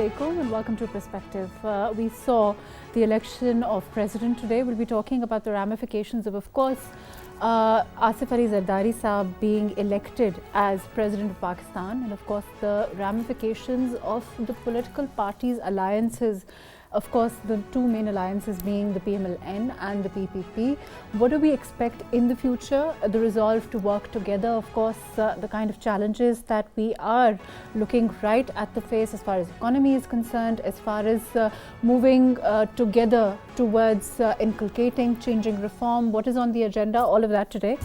alaikum and welcome to Perspective. We saw the election of President today. We'll be talking about the ramifications of course, Asif Ali Zardari Saab being elected as President of Pakistan, and of course the ramifications of the political parties' alliances. Of course, the two main alliances being the PMLN and the PPP. What do we expect in the future? The resolve to work together, of course, the kind of challenges that we are looking right at the face as far as economy is concerned, as far as moving together towards inculcating, changing reform. What is on the agenda? All of that today.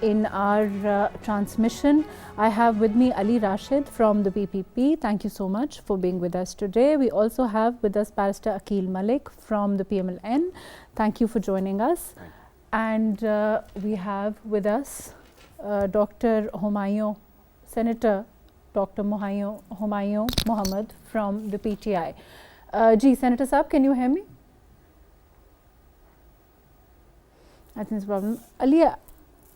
In our transmission, I have with me Ali Rashid from the PPP. Thank you so much for being with us today. We also have with us Barrister Aqeel Malik from the PMLN. Thank you for joining us. And we have with us Dr. Humayun, Senator Dr. Humayun Mohmand from the PTI. Senator Saab, can you hear me? I think it's a problem. Ali,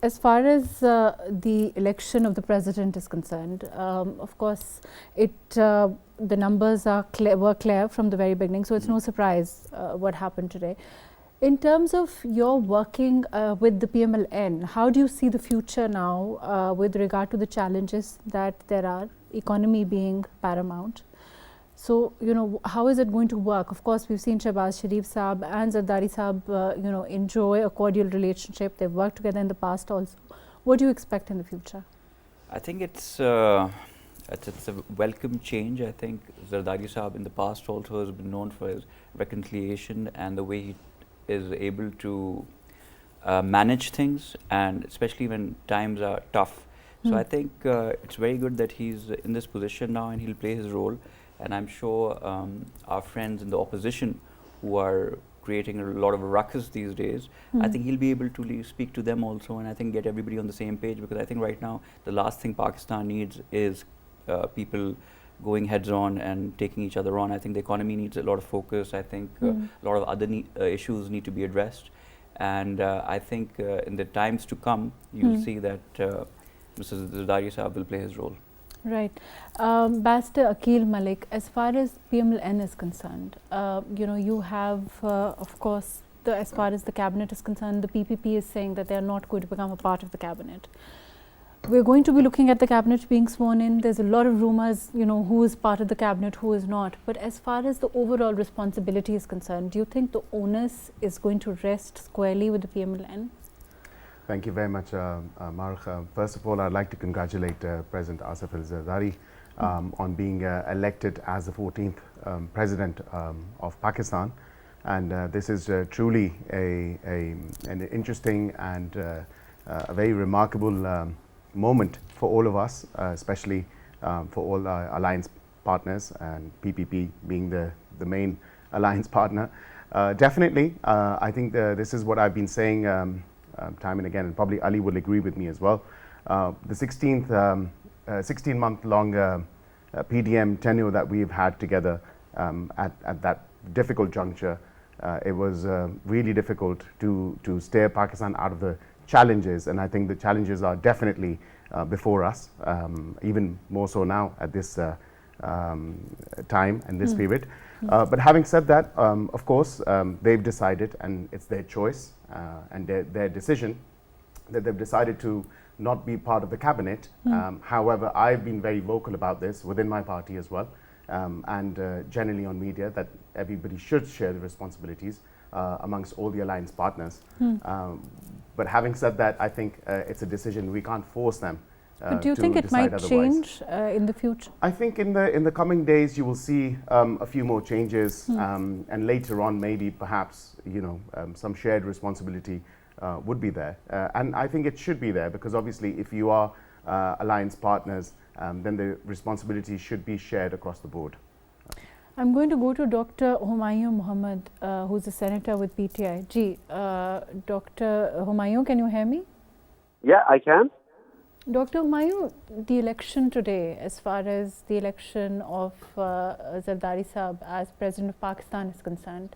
as far as the election of the president is concerned, of course, the numbers were clear from the very beginning, so it's no surprise what happened today. In terms of your working with the PMLN, how do you see the future now with regard to the challenges that there are, economy being paramount? So, how is it going to work? Of course, we've seen Shehbaz Sharif Saab and Zardari Saab, enjoy a cordial relationship. They've worked together in the past also. What do you expect in the future? I think it's a welcome change. I think Zardari Saab in the past also has been known for his reconciliation and the way he is able to manage things, and especially when times are tough. So I think it's very good that he's in this position now and he'll play his role. And I'm sure our friends in the opposition who are creating a lot of ruckus these days, I think he'll be able to speak to them also, and I think get everybody on the same page, because I think right now the last thing Pakistan needs is people going heads on and taking each other on. I think the economy needs a lot of focus. I think a lot of other issues need to be addressed. And I think in the times to come, you'll see that Mr. Zardari Saab will play his role. Right. Barrister Aqeel Malik, as far as PMLN is concerned, you have, of course, as far as the cabinet is concerned, the PPP is saying that they are not going to become a part of the cabinet. We're going to be looking at the cabinet being sworn in. There's a lot of rumors, who is part of the cabinet, who is not. But as far as the overall responsibility is concerned, do you think the onus is going to rest squarely with the PMLN? Thank you very much, Mahrukh. First of all, I'd like to congratulate President Asif Ali Zardari on being elected as the 14th President of Pakistan. And this is truly an interesting and a very remarkable moment for all of us, especially for all our alliance partners, and PPP being the main alliance partner. Definitely, I think this is what I've been saying time and again, and probably Ali will agree with me as well. The 16-month long PDM tenure that we've had together at that difficult juncture, it was really difficult to steer Pakistan out of the challenges, and I think the challenges are definitely before us, even more so now at this time and this period. But having said that, of course, they've decided, and it's their choice and their decision, that they've decided to not be part of the cabinet. However, I've been very vocal about this within my party as well, and generally on media, that everybody should share the responsibilities amongst all the alliance partners. But having said that, I think it's a decision we can't force them. But do you think it might change in the future? I think in the coming days you will see a few more changes, and later on maybe perhaps some shared responsibility would be there, and I think it should be there, because obviously if you are alliance partners, then the responsibility should be shared across the board. I'm going to go to Dr. Humayun Mohmand, who's a senator with PTI. Dr. Humayun, can you hear me? Yeah, I can. Dr. Humayun, the election today, as far as the election of Zardari Saab as President of Pakistan is concerned,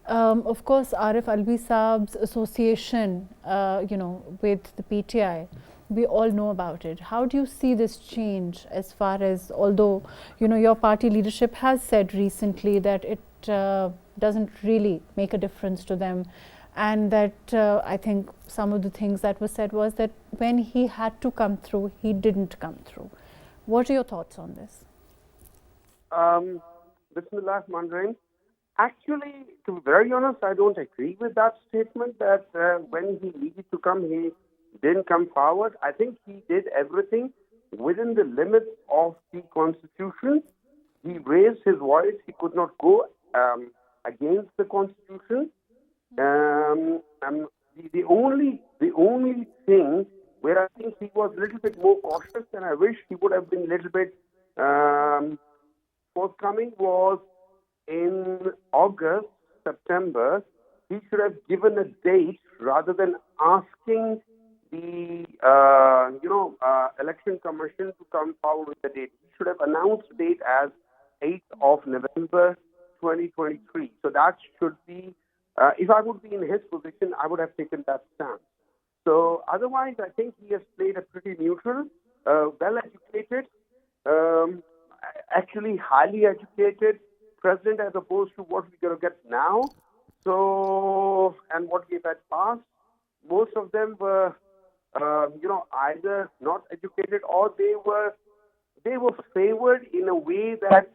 of course, Arif Alvi Saab's association, with the PTI, we all know about it. How do you see this change as far as, although your party leadership has said recently that it doesn't really make a difference to them, and that I think some of the things that was said was that when he had to come through, he didn't come through. What are your thoughts on this? Bismillah Rahman. Actually, to be very honest, I don't agree with that statement that when he needed to come, he didn't come forward. I think he did everything within the limits of the Constitution. He raised his voice. He could not go against the Constitution. The only thing where I think he was a little bit more cautious, and I wish he would have been a little bit forthcoming, was in August, September. He should have given a date rather than asking the election commission to come forward with the date. He should have announced the date as 8th of November 2023. So that should be, if I would be in his position, I would have taken that stance. So otherwise, I think he has played a pretty neutral, well-educated, actually highly educated president as opposed to what we're going to get now. So, and what we've had passed, most of them were, either not educated or they were favored in a way that,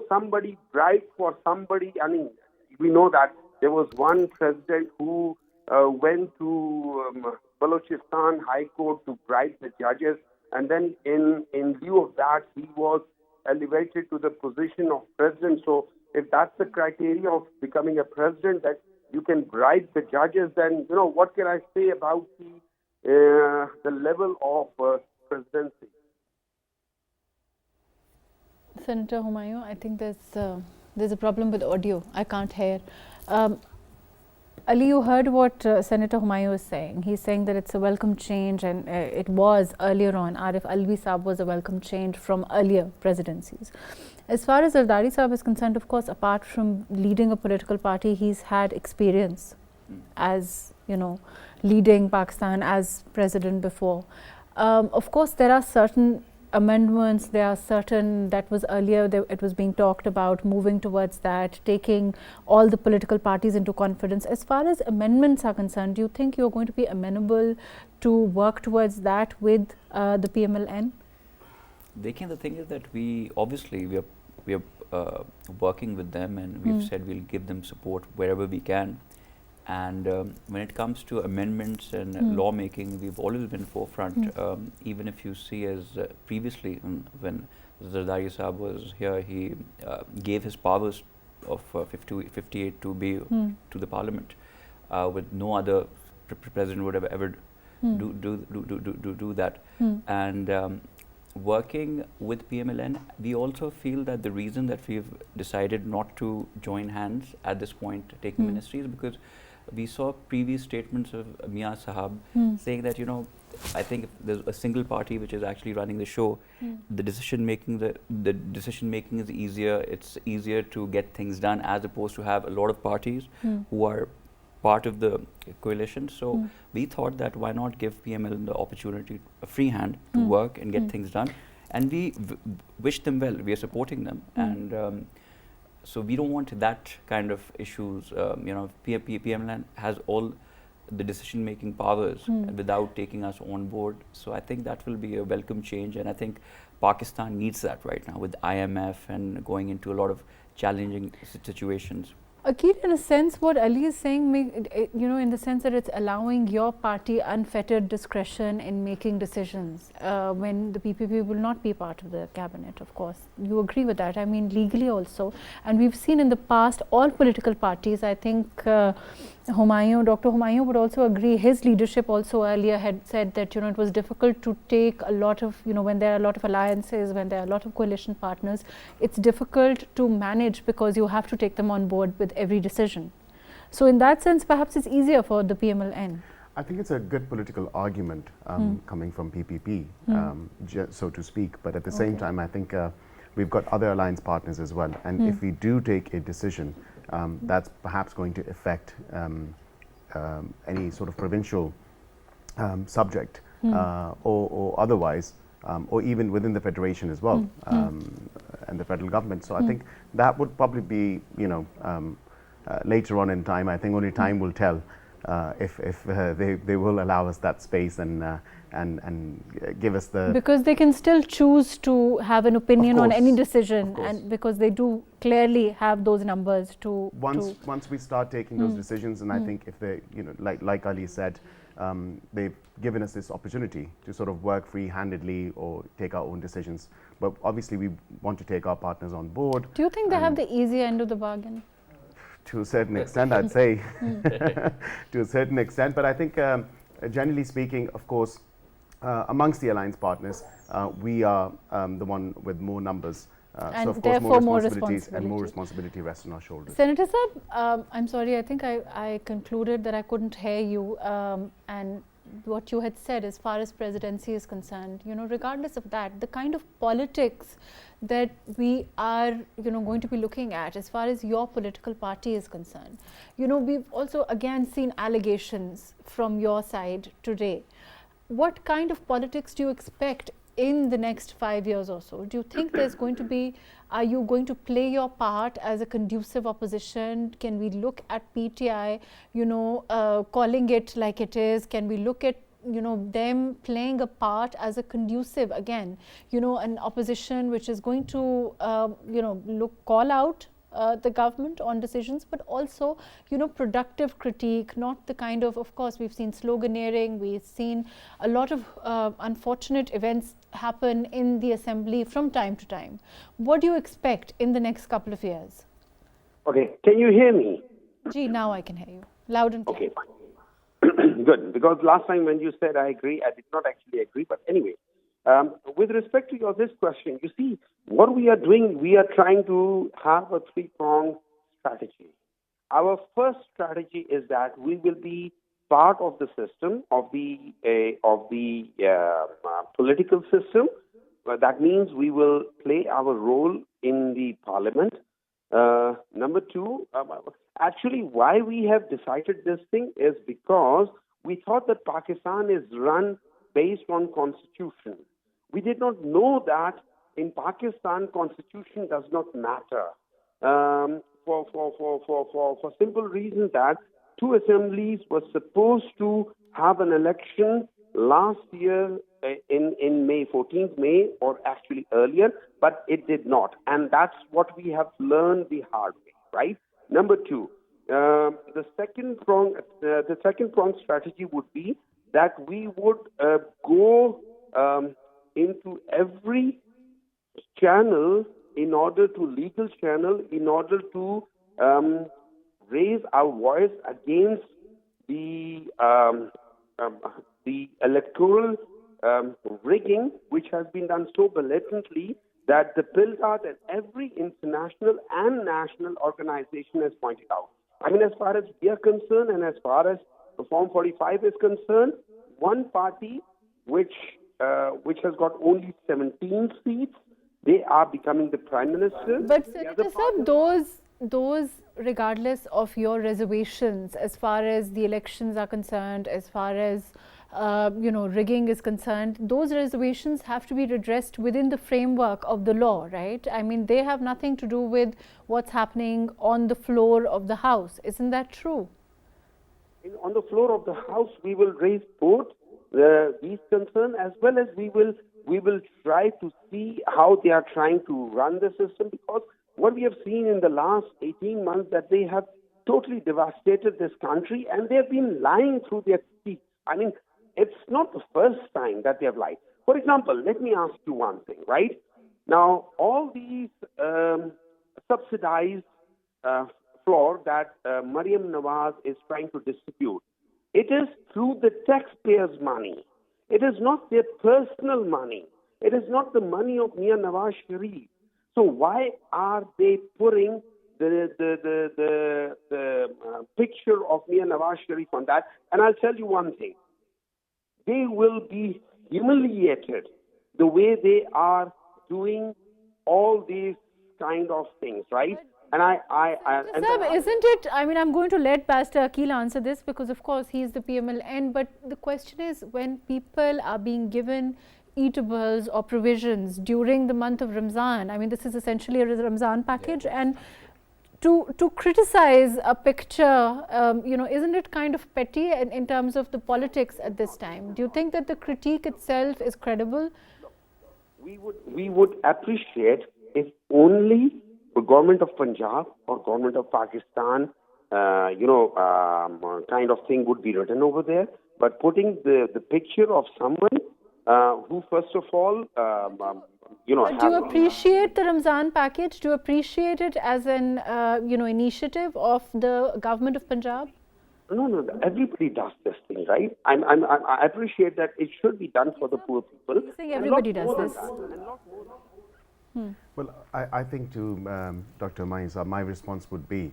somebody bribed for somebody. I mean, we know that there was one president who went to Balochistan High Court to bribe the judges, and then in lieu of that, he was elevated to the position of president. So if that's the criteria of becoming a president, that you can bribe the judges, then, what can I say about the level of presidency? Senator Humayun, I think there's a problem with audio. I can't hear. Ali, you heard what Senator Humayun is saying. He's saying that it's a welcome change, and it was earlier on. Arif Alvi Saab was a welcome change from earlier presidencies. As far as Zardari Saab is concerned, of course, apart from leading a political party, he's had experience as, leading Pakistan as president before. Of course, there are certain amendments, there are certain, that was earlier, it was being talked about moving towards that, taking all the political parties into confidence. As far as amendments are concerned, do you think you're going to be amenable to work towards that with the PMLN? The thing is that we are working with them, and we've said we'll give them support wherever we can. And when it comes to amendments and lawmaking, we've always been forefront. Even if you see, as previously when Zardari Saab was here, he gave his powers of 58 to the Parliament, with no other president would have ever do that. And working with PMLN, we also feel that the reason that we've decided not to join hands at this point taking ministry is because we saw previous statements of Mia Sahab saying that, I think if there's a single party which is actually running the show, the decision making is easier. It's easier to get things done as opposed to have a lot of parties who are part of the coalition. So we thought that why not give PMLN the opportunity, a free hand to work and get things done. And we wish them well. We are supporting them. And so we don't want that kind of issues. PMLN has all the decision-making powers without taking us on board. So I think that will be a welcome change. And I think Pakistan needs that right now with IMF and going into a lot of challenging situations. Aqeel, in a sense, what Ali is saying, in the sense that it's allowing your party unfettered discretion in making decisions when the PPP will not be part of the cabinet, of course. You agree with that? I mean, legally also. And we've seen in the past, all political parties, I think Dr. Humayun would also agree, his leadership also earlier had said that, it was difficult to take a lot of, when there are a lot of alliances, when there are a lot of coalition partners, it's difficult to manage because you have to take them on board with every decision. So in that sense, perhaps it's easier for the PMLN. I think it's a good political argument coming from PPP, so to speak. But at the same time, I think we've got other alliance partners as well. And if we do take a decision that's perhaps going to affect any sort of provincial subject, or otherwise, or even within the federation as well, and the federal government. So I think that would probably be, later on in time. I think only time will tell if they will allow us that space and give us the... Because they can still choose to have an opinion on any decision, and because they do clearly have those numbers to... Once we start taking those decisions, and I think if they, like Ali said, they've given us this opportunity to sort of work free-handedly or take our own decisions. But obviously we want to take our partners on board. Do you think they have the easy end of the bargain? To a certain extent, I'd say. To a certain extent. But I think, generally speaking, of course, amongst the alliance partners, we are the one with more numbers. And so of course therefore more responsibilities and more responsibility rests on our shoulders. Senator Saab, I'm sorry, I think I concluded that I couldn't hear you, and what you had said as far as presidency is concerned, regardless of that, the kind of politics that we are, going to be looking at as far as your political party is concerned. We've also again seen allegations from your side today. What kind of politics do you expect in the next 5 years or so? Do you think there's going to be, are you going to play your part as a conducive opposition? Can we look at PTI, calling it like it is? Can we look at, them playing a part as a conducive, again, an opposition which is going to, call out the government on decisions, but also, productive critique, not the kind of course, we've seen sloganeering, we've seen a lot of unfortunate events happen in the assembly from time to time. What do you expect in the next couple of years? Okay, can you hear me? Gee, now I can hear you. Loud and clear. Okay, fine. Good, because last time when you said I agree, I did not actually agree, but anyway. With respect to this question, you see, what we are doing, we are trying to have a three-pronged strategy. Our first strategy is that we will be part of the system, of the political system. That means we will play our role in the parliament. Number two, actually why we have decided this thing is because we thought that Pakistan is run based on constitution. We did not know that in Pakistan, constitution does not matter. For simple reason that two assemblies were supposed to have an election last year in May, 14th May, or actually earlier, but it did not. And that's what we have learned the hard way, right? Number two, the second prong strategy would be that we would go into every channel legal channel in order to raise our voice against the electoral rigging, which has been done so blatantly that the bills are that every international and national organization has pointed out. I mean, as far as we are concerned and as far as the Form 45 is concerned, one party which has got only 17 seats, they are becoming the Prime Minister. But Senator Saab, those regardless of your reservations as far as the elections are concerned, as far as rigging is concerned, those reservations have to be redressed within the framework of the law, right? I mean, they have nothing to do with what's happening on the floor of the House. Isn't that true? On the floor of the House, we will raise both these concerns, as well as we will try to see how they are trying to run the system, because what we have seen in the last 18 months that they have totally devastated this country and they have been lying through their teeth. I mean, it's not the first time that they have lied. For example, let me ask you one thing, right? Now, all these subsidized floor that Maryam Nawaz is trying to distribute, it is through the taxpayers' money. It is not their personal money. It is not the money of Mia Nawaz Sharif. So why are they putting the picture of Mia Nawaz Sharif on that? And I'll tell you one thing. They will be humiliated the way they are doing all these kind of things, right? Sir, isn't it, I mean, I'm going to let Barrister Aqeel answer this because of course he is the PMLN, but the question is, when people are being given eatables or provisions during the month of Ramzan, I mean, this is essentially a Ramzan package, and to criticize a picture, isn't it kind of petty in terms of the politics at this time? Do you think that the critique itself is credible? We would appreciate if only the government of Punjab or government of Pakistan, kind of thing would be written over there. But putting the picture of someone who, first of all, do you appreciate the Ramzan package? Do you appreciate it as an, initiative of the government of Punjab? No. Everybody does this thing, right? I appreciate that it should be done for the poor people. I think everybody does this. Well, I think to Dr. Humayun, my response would be,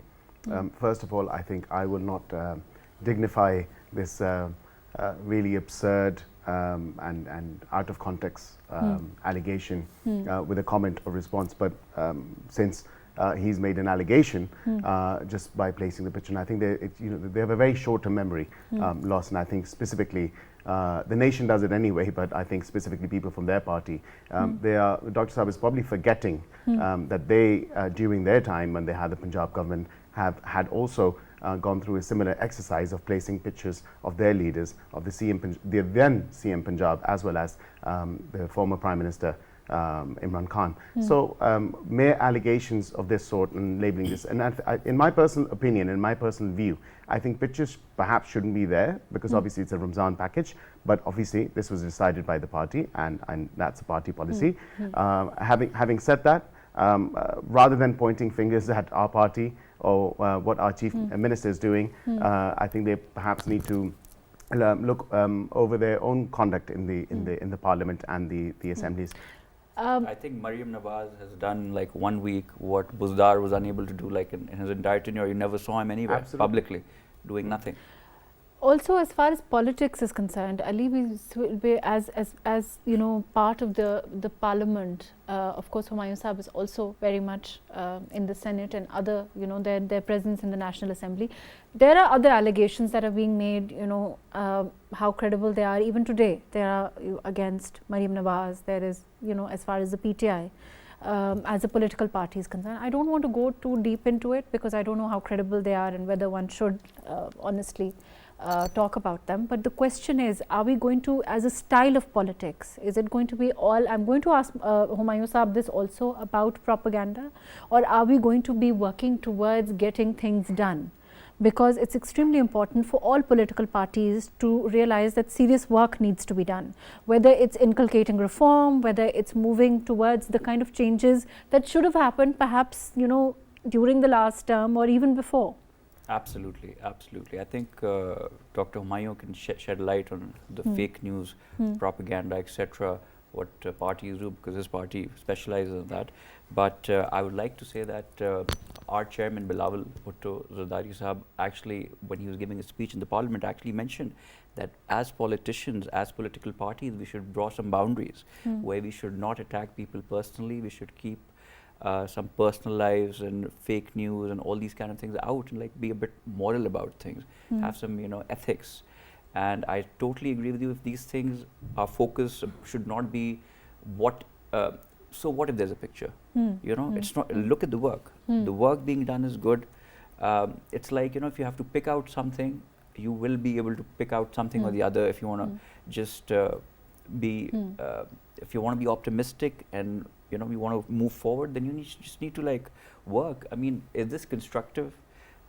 first of all, I think I will not dignify this really absurd and out of context allegation with a comment or response. But since he's made an allegation just by placing the picture, and I think they have a very short-term memory loss, and I think specifically the nation does it anyway, but I think specifically people from their party, Dr. Saab is probably forgetting that they, during their time when they had the Punjab government, had also gone through a similar exercise of placing pictures of their leaders, of the then CM Punjab, as well as the former Prime Minister Imran Khan. So mere allegations of this sort and labeling this, and in my personal opinion, in my personal view, I think pictures perhaps shouldn't be there because obviously it's a Ramzan package, but obviously this was decided by the party, and that's a party policy. Having said that, rather than pointing fingers at our party or what our chief minister is doing, I think they perhaps need to look over their own conduct in the parliament and the assemblies. I think Mariam Nawaz has done like 1 week what Buzdar was unable to do like in his entire tenure. You never saw him anywhere publicly doing nothing. Also, as far as politics is concerned, Ali will be as part of the parliament. Of course, Humayun Sahib is also very much in the Senate and other, their presence in the National Assembly. There are other allegations that are being made, how credible they are. Even today, there are against Mariam Nawaz. There is, as far as the PTI as a political party is concerned. I don't want to go too deep into it because I don't know how credible they are and whether one should honestly talk about them. But the question is, are we going to, as a style of politics, is it going to be all, I'm going to ask Humayun Sahib this also about propaganda, or are we going to be working towards getting things done? Because it's extremely important for all political parties to realize that serious work needs to be done, whether it's inculcating reform, whether it's moving towards the kind of changes that should have happened perhaps, during the last term or even before. Absolutely, absolutely. I think Dr. Humayun can shed light on the fake news, propaganda, etc., what parties do, because his party specializes in that. But I would like to say that our chairman, Bilawal Bhutto Zardari Sahab, actually, when he was giving a speech in the parliament, actually mentioned that as politicians, as political parties, we should draw some boundaries where we should not attack people personally. We should keep some personal lives and fake news and all these kind of things out, and like be a bit moral about things, have some ethics. And I totally agree with you. If these things, our focus should not be what. So what if there's a picture? It's not. Look at the work. The work being done is good. It's like if you have to pick out something, you will be able to pick out something or the other. If you want to just be, if you want to be optimistic and you want to move forward, then you just need to like work. I mean, is this constructive?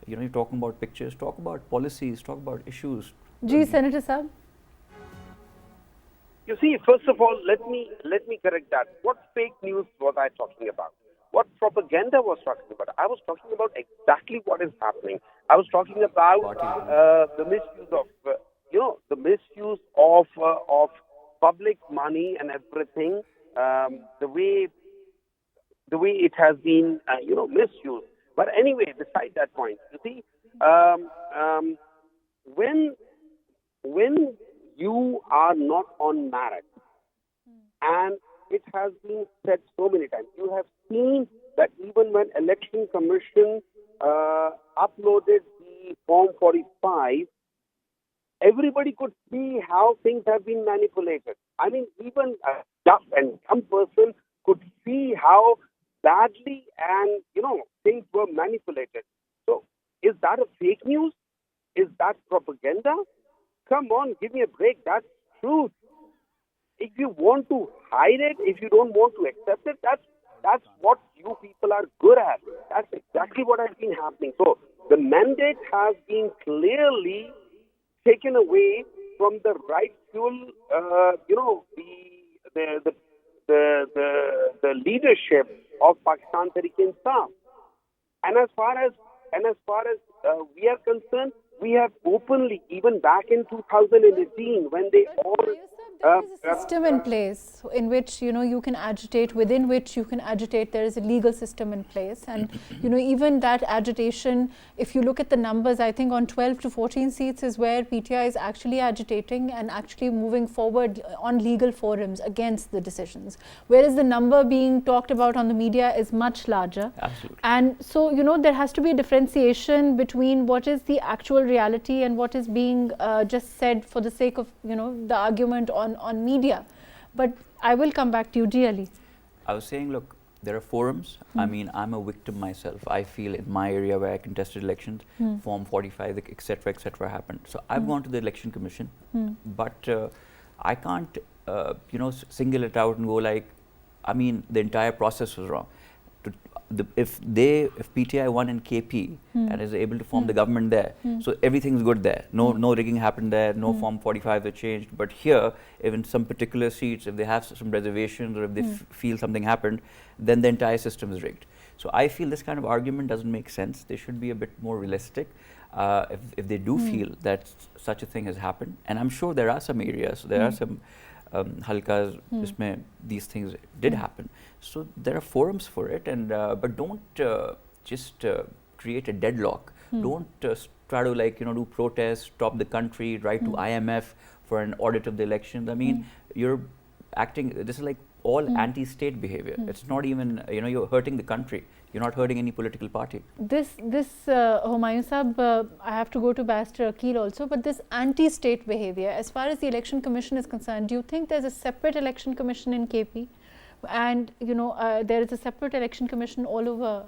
You're talking about pictures. Talk about policies. Talk about issues. Senator Saab. You see, first of all, let me correct that. What fake news was I talking about? What propaganda was talking about? I was talking about exactly what is happening. I was talking about the misuse of, the misuse of public money and everything. The way it has been, misused. But anyway, beside that point, you see, when you are not on merit, and it has been said so many times, you have seen that even when Election Commission uploaded the Form 45, everybody could see how things have been manipulated. I mean, even a deaf and dumb person could see how badly and, things were manipulated. So, is that a fake news? Is that propaganda? Come on, give me a break. That's truth. If you want to hide it, if you don't want to accept it, that's what you people are good at. That's exactly what has been happening. So the mandate has been clearly taken away from the rightful, the leadership of Pakistan Tehreek-e-Insaf. And as far as we are concerned, we have openly, even back in 2018, when they all there is a system in place in which you can agitate, within which you can agitate. There is a legal system in place, and even that agitation, if you look at the numbers, I think on 12 to 14 seats is where PTI is actually agitating and actually moving forward on legal forums against the decisions, whereas the number being talked about on the media is much larger. Absolutely. And so there has to be a differentiation between what is the actual reality and what is being just said for the sake of the argument on media. But I will come back to you, Ali. I was saying, look, there are forums. I mean, I'm a victim myself. I feel in my area where I contested elections, Form 45, etc., happened. So I've gone to the Election Commission, but I can't, single it out and go like, I mean, the entire process was wrong. If PTI won in KP and is able to form the government there, so everything's good there. No rigging happened there. No Form 45 were changed. But here, even some particular seats, if they have some reservations or if they feel something happened, then the entire system is rigged. So I feel this kind of argument doesn't make sense. They should be a bit more realistic. If they do feel that such a thing has happened, and I'm sure there are some areas, there are some halkas where these things did happen. So there are forums for it, and but don't just create a deadlock. Don't try to do protests, stop the country, write to IMF for an audit of the elections. I mean, you're acting. This is like all anti-state behavior. It's not even you're hurting the country. You're not hurting any political party. This Humayun Sahab, I have to go to Barrister Aqeel also, but this anti-state behavior, as far as the Election Commission is concerned, do you think there's a separate Election Commission in KP? And there is a separate Election Commission all over,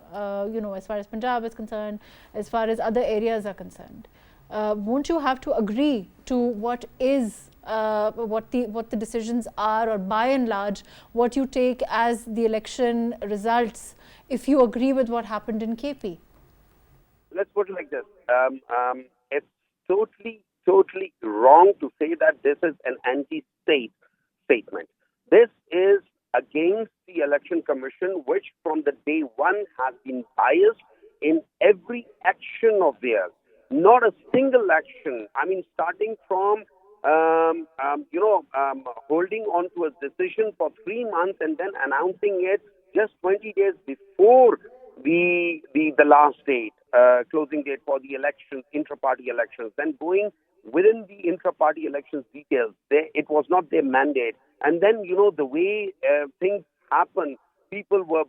as far as Punjab is concerned, as far as other areas are concerned. Won't you have to agree to what is what the decisions are, or by and large what you take as the election results, if you agree with what happened in KP? Let's put it like this. It's totally wrong to say that this is an anti-state statement. This is against the Election Commission, which from the day one has been biased in every action of theirs. Not a single action. I mean, starting from holding on to a decision for 3 months and then announcing it just 20 days before the last date, closing date for the elections, intra-party elections, then going within the intra-party elections details. It was not their mandate. And then, the way things happen, people were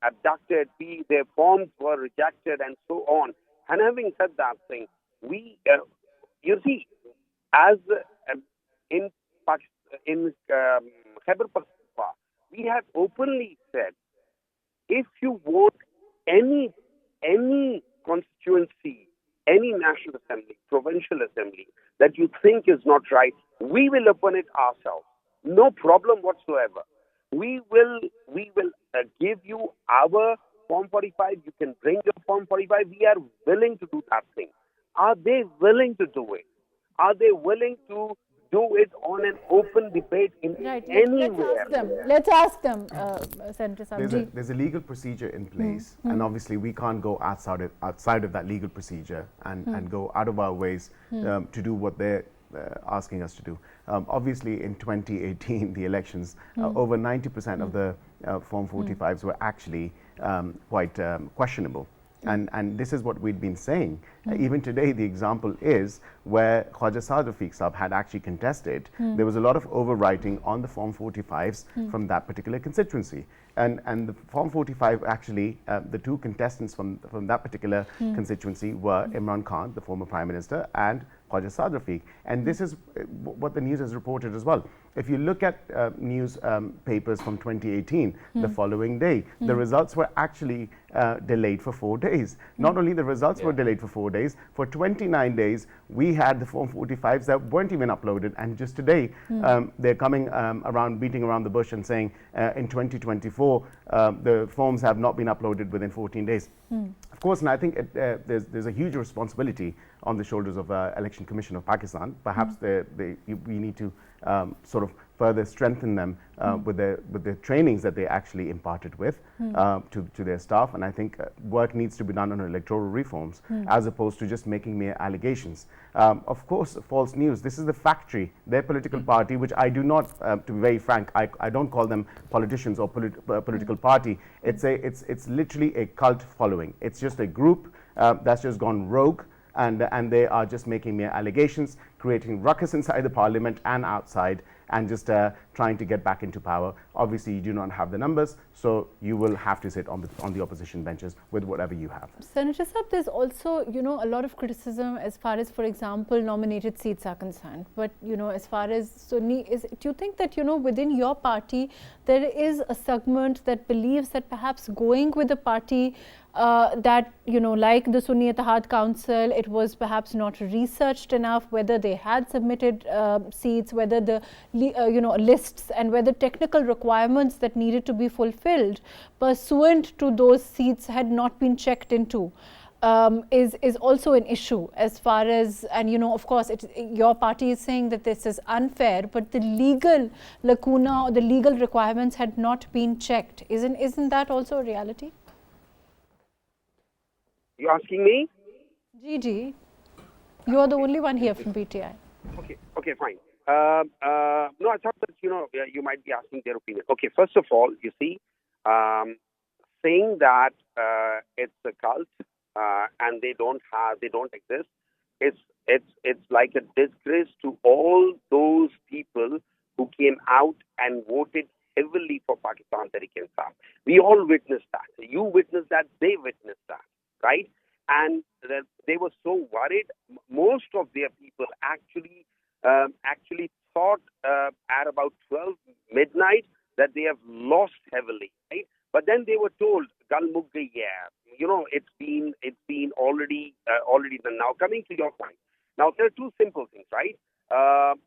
abducted, their forms were rejected, and so on. And having said that thing, you see, as in Khyber Pakhtunkhwa, we have openly said, if you want any constituency, any national assembly, provincial assembly that you think is not right, we will open it ourselves. No problem whatsoever. We will give you our Form 45. You can bring your Form 45. We are willing to do that thing. Are they willing to do it? Are they willing to do it on an open debate in anywhere? Let's ask them, Senator Sabji. There's a legal procedure in place, and obviously we can't go outside of that legal procedure and go out of our ways to do what they're asking us to do. Obviously, in 2018, the elections, over 90% of the Form 45s were actually quite questionable. And this is what we'd been saying. Even today, the example is where Khwaja Saad Rafiq Saab had actually contested. There was a lot of overwriting on the Form 45s from that particular constituency. And the Form 45 actually, the two contestants from that particular constituency were Imran Khan, the former Prime Minister, and Khwaja Saad Rafiq. And this is what the news has reported as well. If you look at news papers from 2018, the following day, the results were actually delayed for 4 days. Not only the results were delayed for 4 days, for 29 days, we had the Form 45s that weren't even uploaded. And just today, they're coming around, beating around the bush and saying in 2024, the forms have not been uploaded within 14 days. Of course, and I think there's a huge responsibility on the shoulders of Election Commission of Pakistan. Perhaps we need to sort of further strengthen them with the trainings that they actually imparted with to their staff. And I think work needs to be done on electoral reforms as opposed to just making mere allegations. Of course, false news. This is the factory, their political party, which I do not, to be very frank, I don't call them politicians or political party. It's literally a cult following. It's just a group that's just gone rogue. And they are just making mere allegations, creating ruckus inside the parliament and outside, and just trying to get back into power. Obviously, you do not have the numbers, so you will have to sit on the opposition benches with whatever you have. Senator Saab, there's also, a lot of criticism as far as, for example, nominated seats are concerned. But, as far as Sunni is, do you think that, within your party, there is a segment that believes that perhaps going with a party that, like the Sunni Ittihad Council, it was perhaps not researched enough whether they had submitted seats, whether the lists and whether technical requirements that needed to be fulfilled pursuant to those seats had not been checked into. Is also an issue as far as, and of course your party is saying that this is unfair, but the legal lacuna or the legal requirements had not been checked. Isn't that also a reality? You asking me? Gigi, you are the only one here from PTI. Okay, fine. No, I thought that you might be asking their opinion. Okay, first of all, you see, saying that it's a cult and they don't exist, it's like a disgrace to all those people who came out and voted heavily for Pakistan Tehreek-e-Insaf. We all witnessed that. You witnessed that. They witnessed that. Right? And they were so worried. Most of their people actually thought at about 12 midnight that they have lost heavily. Right? But then they were told, "Gal muk gayi hai." It's been already done. Now coming to your point. Now there are two simple things, right?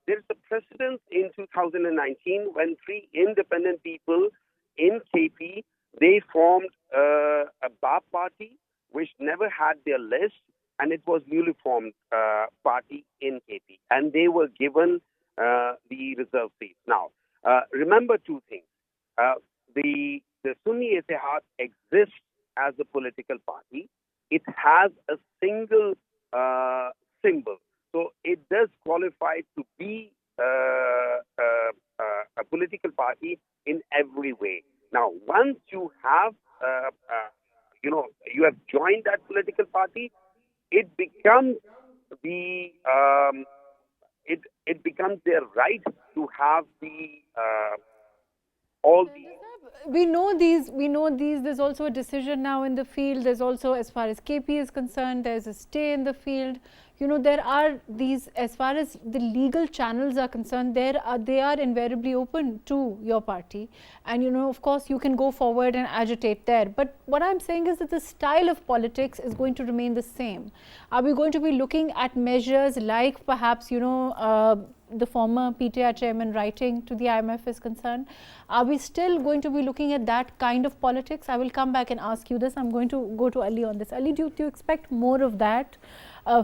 There is a precedent in 2019 when 3 independent people in KP, they formed a BAP party, which never had their list, and it was newly formed party in KP, and they were given the reserve seats. Now, remember two things. The Sunni Ittihad exists as a political party. It has a single symbol, so it does qualify to be a political party in every way. Now, once you have you have joined that political party, it becomes it becomes their right to have all the. We know these. There's also a decision now in the field. There's also, as far as KP is concerned, there's a stay in the field. There are these, as far as the legal channels are concerned, they are invariably open to your party. And, of course, you can go forward and agitate there. But what I'm saying is that the style of politics is going to remain the same. Are we going to be looking at measures like perhaps, the former PTI chairman writing to the IMF is concerned? Are we still going to be looking at that kind of politics? I will come back and ask you this. I'm going to go to Ali on this. Ali, do you expect more of that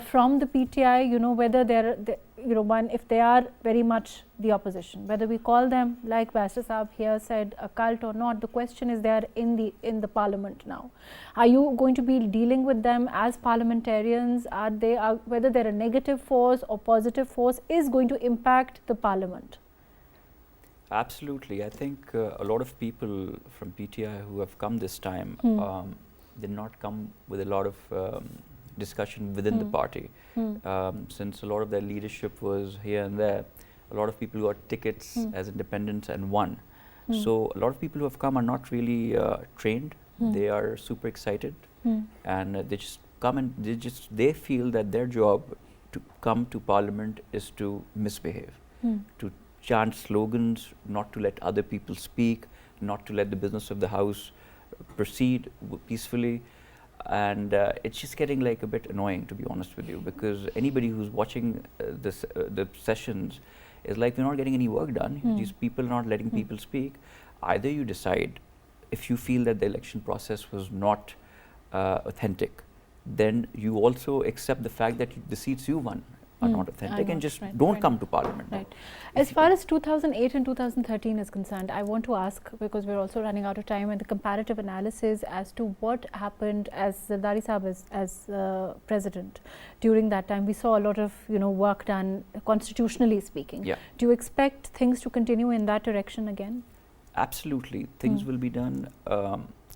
from the PTI, whether they're, if they are very much the opposition, whether we call them, like Barrister Saab here said, a cult or not, the question is they are in the parliament now. Are you going to be dealing with them as parliamentarians? Whether they're a negative force or positive force is going to impact the parliament? Absolutely. I think a lot of people from PTI who have come this time did not come with a lot of discussion within the party. Since a lot of their leadership was here and there, a lot of people got tickets as independents and won. So a lot of people who have come are not really trained. They are super excited, and they just come and they feel that their job to come to Parliament is to misbehave, to chant slogans, not to let other people speak, not to let the business of the House proceed peacefully. And it's just getting like a bit annoying, to be honest with you, because anybody who's watching the sessions is like, we're not getting any work done. These people are not letting people speak. Either you decide, if you feel that the election process was not authentic, then you also accept the fact that the seats you won are not authentic, and just don't come to Parliament. Right. As far as 2008 and 2013 is concerned, I want to ask, because we're also running out of time, and the comparative analysis as to what happened as Zardari Sahab as president. During that time, we saw a lot of work done constitutionally speaking. Yeah. Do you expect things to continue in that direction again? Absolutely. Things will be done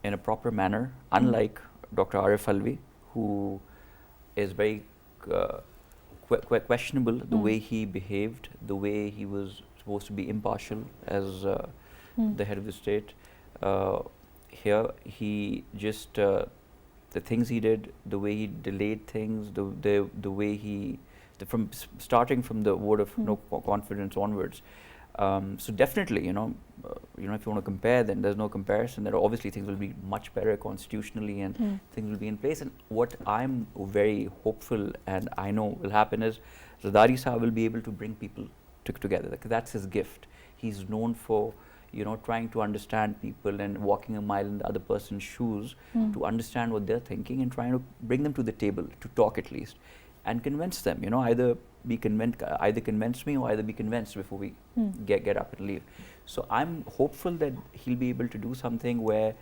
in a proper manner, unlike Dr. Arif Alvi, who is very questionable, the way he behaved, the way he was supposed to be impartial as the head of the state. Here, he just, the things he did, the way he delayed things, the way he, starting from the vote of no confidence onwards. So definitely, if you want to compare, then there's no comparison. There obviously things will be much better constitutionally, and things will be in place. And what I'm very hopeful, and I know will happen, is Zardari Sahab will be able to bring people together. Like, that's his gift. He's known for trying to understand people and walking a mile in the other person's shoes to understand what they're thinking, and trying to bring them to the table to talk at least, and convince them. Either convince me, or either be convinced before we get up and leave. So I'm hopeful that he'll be able to do something where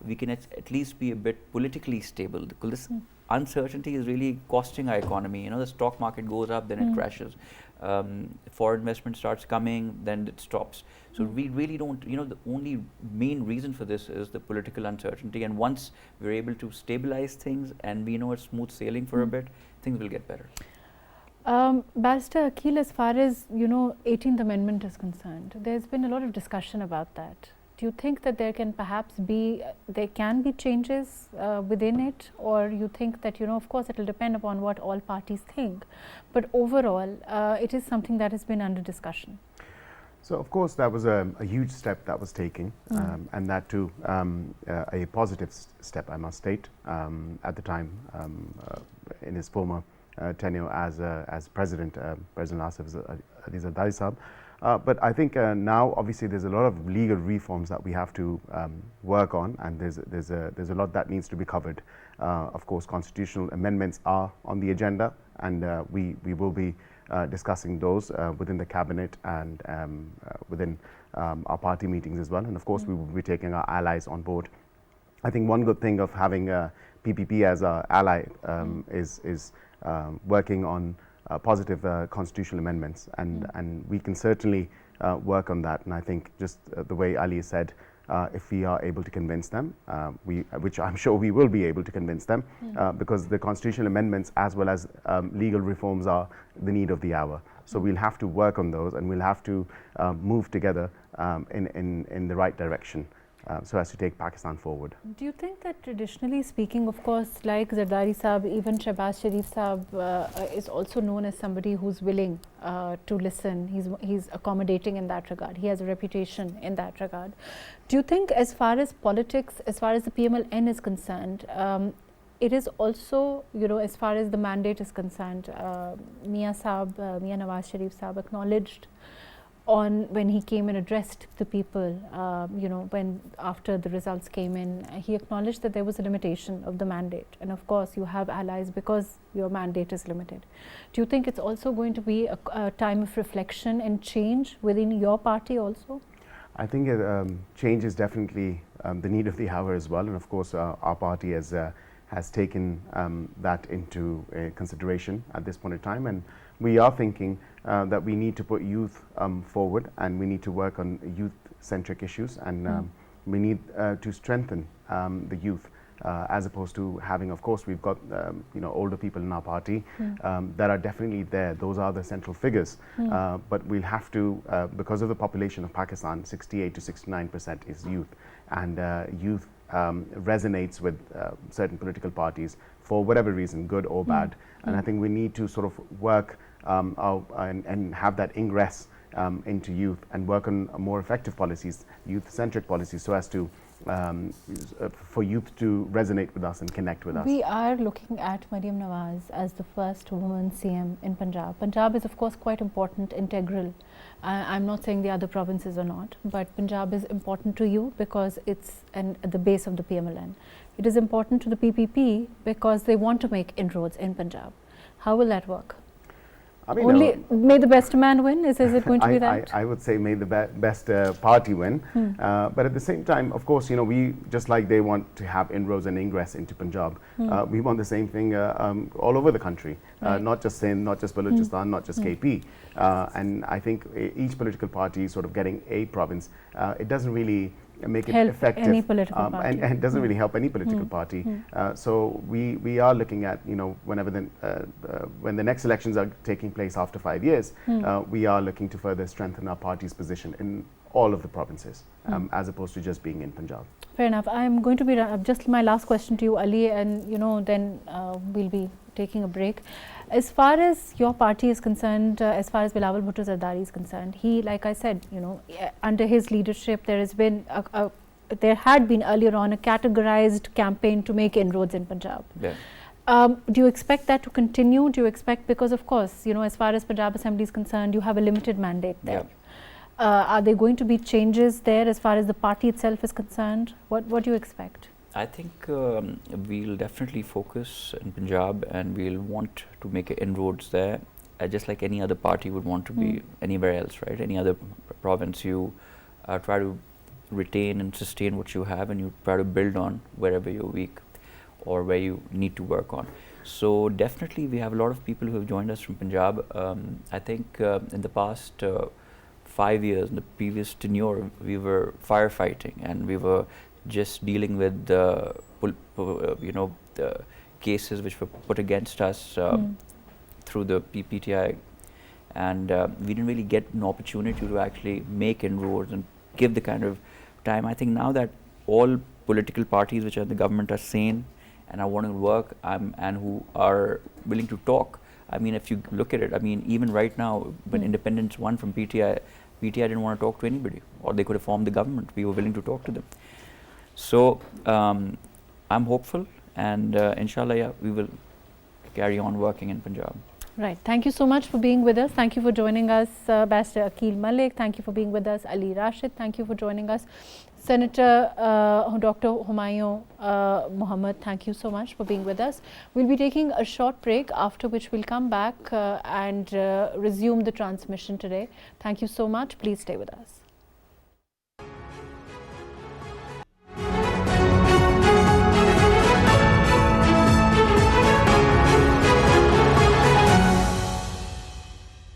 we can at least be a bit politically stable, because this uncertainty is really costing our economy. The stock market goes up, then it crashes. Foreign investment starts coming, then it stops. So we really don't, the only main reason for this is the political uncertainty. And once we're able to stabilize things and we know it's smooth sailing for a bit, things will get better. Barrister Aqeel, as far as 18th Amendment is concerned, there's been a lot of discussion about that. Do you think that there can be changes within it, or you think that of course it will depend upon what all parties think, but overall it is something that has been under discussion? So of course that was a huge step that was taken, and that too a positive step, I must state, at the time in his former tenure as President, President Ali Zardari Sahab. But I think now obviously there's a lot of legal reforms that we have to work on, and there's a lot that needs to be covered. Of course, constitutional amendments are on the agenda, and we will be discussing those within the cabinet and within our party meetings as well. And of course, we will be taking our allies on board. I think one good thing of having PPP as our ally is working on positive constitutional amendments, and we can certainly work on that. And I think just the way Ali said, if we are able to convince them, which I'm sure we will be able to convince them, because the constitutional amendments as well as legal reforms are the need of the hour. So we'll have to work on those, and we'll have to move together in the right direction, so as to take Pakistan forward. Do you think that traditionally speaking, of course, like Zardari Sahab, even Shehbaz Sharif Sahab is also known as somebody who's willing to listen. He's accommodating in that regard. He has a reputation in that regard. Do you think, as far as politics, as far as the PMLN is concerned, it is also, as far as the mandate is concerned, Mia Nawaz Sharif Sahab acknowledged when he came and addressed the people, when after the results came in, he acknowledged that there was a limitation of the mandate, and of course you have allies because your mandate is limited. Do you think it's also going to be a time of reflection and change within your party also? I think change is definitely the need of the hour as well, and of course our party has taken that into consideration at this point in time, and we are thinking that we need to put youth forward, and we need to work on youth-centric issues, and we need to strengthen the youth as opposed to having, of course, we've got older people in our party that are definitely there. Those are the central figures. But we'll have to, because of the population of Pakistan, 68 to 69% is youth, and youth resonates with certain political parties for whatever reason, good or bad. And I think we need to sort of work and have that ingress into youth and work on more effective policies, youth-centric policies, so as to for youth to resonate with us and connect with us. We are looking at Maryam Nawaz as the first woman CM in Punjab. Punjab is of course quite important, integral. I'm not saying the other provinces are not, but Punjab is important to you because it's at the base of the PMLN. It is important to the PPP because they want to make inroads in Punjab. How will that work? I mean, only may the best man win? Is it going to be that? I would say may the best party win. But at the same time, of course, we, just like they want to have inroads and ingress into Punjab, we want the same thing all over the country, not just Sindh, not just Balochistan, not just KP. And I think each political party sort of getting a province, it doesn't really make it help effective, any political party. and it doesn't really help any political party. So we are looking at, whenever when the next elections are taking place after 5 years, we are looking to further strengthen our party's position in all of the provinces, as opposed to just being in Punjab. Fair enough. I'm going to be just my last question to you, Ali, and then we'll be taking a break. As far as your party is concerned, as far as Bilawal Bhutto Zardari is concerned, he, like I said, under his leadership, there has been there had been earlier on a categorized campaign to make inroads in Punjab. Yeah. Do you expect that to continue? Do you expect, because of course, as far as Punjab Assembly is concerned, you have a limited mandate there. Yeah. Are there going to be changes there as far as the party itself is concerned? What do you expect? I think we'll definitely focus in Punjab and we'll want to make inroads there, just like any other party would want to be anywhere else, right? Any other province, you try to retain and sustain what you have, and you try to build on wherever you're weak or where you need to work on. So definitely we have a lot of people who have joined us from Punjab. I think in the past 5 years, in the previous tenure, we were firefighting and we were just dealing with the cases which were put against us through the PPTI, and we didn't really get an opportunity to actually make inroads and give the kind of time. I think now that all political parties which are in the government are sane and are wanting to work and who are willing to talk. I mean, if you look at it, I mean, even right now, when independence won from PTI didn't want to talk to anybody, or they could have formed the government. We were willing to talk to them. So I'm hopeful, and inshallah, we will carry on working in Punjab. Right. Thank you so much for being with us. Thank you for joining us, Barrister Aqeel Malik. Thank you for being with us, Ali Rashid. Thank you for joining us, Senator Dr. Humayun Mohmand. Thank you so much for being with us. We'll be taking a short break, after which we'll come back and resume the transmission today. Thank you so much. Please stay with us.